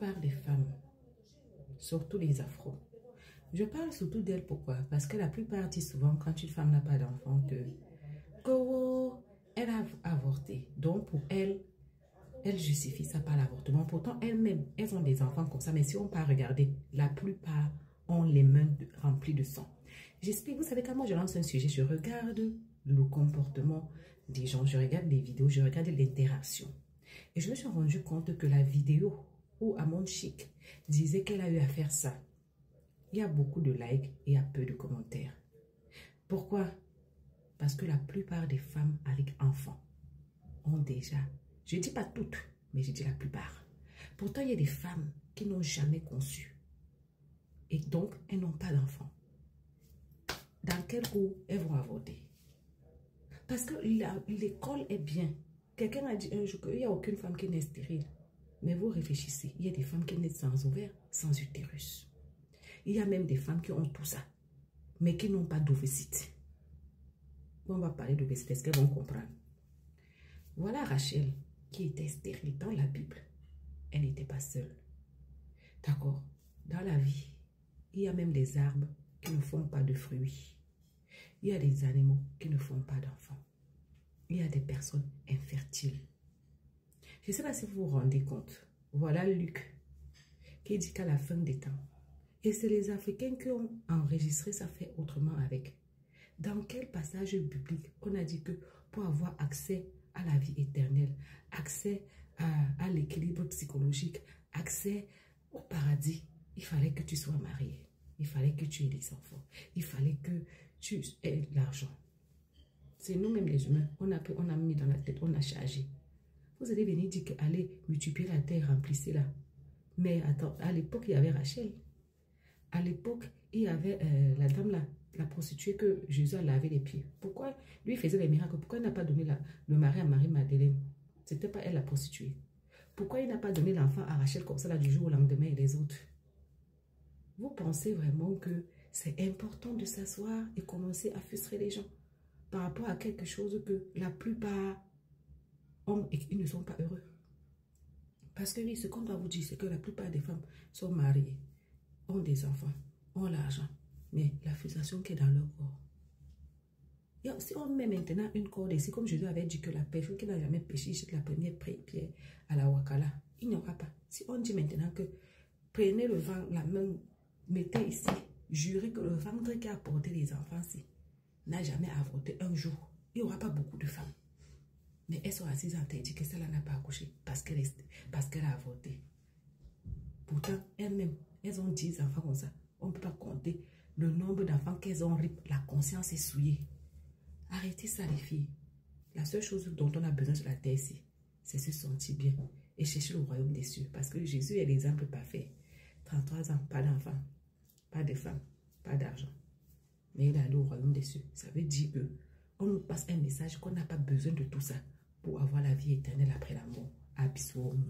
plupart des femmes, surtout les afros, je parle surtout d'elles, pourquoi? Parce que la plupart disent souvent, quand une femme n'a pas d'enfant, elle a avorté. Donc pour elle, elle justifie ça par l'avortement. Pourtant, elles-mêmes, elles ont des enfants comme ça. Mais si on part regarder, la plupart ont les mains remplies de sang. J'explique, vous savez, quand moi je lance un sujet, je regarde le comportement des gens, je regarde les vidéos, je regarde l'interaction. Et je me suis rendu compte que la vidéo où Amon Chic disait qu'elle a eu à faire ça, il y a beaucoup de likes et il y a peu de commentaires. Pourquoi? Parce que la plupart des femmes avec enfants ont déjà, je ne dis pas toutes, mais je dis la plupart. Pourtant, il y a des femmes qui n'ont jamais conçu. Et donc, elles n'ont pas d'enfants. Dans quel coup elles vont avorter? Parce que l'école est bien. Quelqu'un a dit un jour qu'il n'y a aucune femme qui n'est stérile. Mais vous réfléchissez, il y a des femmes qui naissent sans ovaire, sans utérus. Il y a même des femmes qui ont tout ça, mais qui n'ont pas d'ovocyte. On va parler d'obésité, est-ce qu'elles vont comprendre? Voilà Rachel qui était stérile dans la Bible. Elle n'était pas seule. D'accord? Dans la vie, il y a même des arbres qui ne font pas de fruits. Il y a des animaux qui ne font pas d'enfants. Il y a des personnes infertiles. Je ne sais pas si vous vous rendez compte. Voilà Luc qui dit qu'à la fin des temps, et c'est les Africains qui ont enregistré ça fait autrement avec. Dans quel passage biblique on a dit que pour avoir accès à la vie éternelle, accès à l'équilibre psychologique, accès au paradis, il fallait que tu sois marié, il fallait que tu aies des enfants, il fallait que tu aies de l'argent. C'est nous-mêmes les humains, on a mis dans la tête, on a chargé. Vous allez venir dire que allez multiplier la terre, remplissez-la. Mais attends, à l'époque, il y avait Rachel. À l'époque, il y avait la dame là, la prostituée que Jésus a lavé les pieds. Pourquoi lui faisait les miracles? Pourquoi il n'a pas donné le mari à Marie-Madeleine? C'était pas elle la prostituée. Pourquoi il n'a pas donné l'enfant à Rachel comme ça là, du jour au lendemain et les autres? Vous pensez vraiment que c'est important de s'asseoir et commencer à frustrer les gens par rapport à quelque chose que la plupart ont et qu'ils ne sont pas heureux? Parce que oui, ce qu'on doit vous dire, c'est que la plupart des femmes sont mariées, ont des enfants, ont l'argent, mais la frustration qui est dans leur corps. Et si on met maintenant une corde ici, comme Jésus avait dit que la personne qui n'a jamais péché jette la première pierre à la Wakala, il n'y aura pas. Si on dit maintenant que prenez le vent, la main, mettez ici, jurez que le ventre qui a porté les enfants ici n'a jamais avorté un jour, il n'y aura pas beaucoup de femmes. Mais elles sont assises en tête, dit que celle-là n'a pas accouché parce qu'elle a avorté. Pourtant, elles-mêmes, elles ont 10 enfants comme ça. On ne peut pas compter le nombre d'enfants qu'elles ont ri. La conscience est souillée. Arrêtez ça, les filles. La seule chose dont on a besoin sur la terre ici, c'est se sentir bien et chercher le royaume des cieux. Parce que Jésus est l'exemple parfait. 33 ans, pas d'enfants, pas de femmes, pas d'argent. Mais il a allé au royaume des cieux. Ça veut dire que on nous passe un message qu'on n'a pas besoin de tout ça pour avoir la vie éternelle après la mort. Abissou.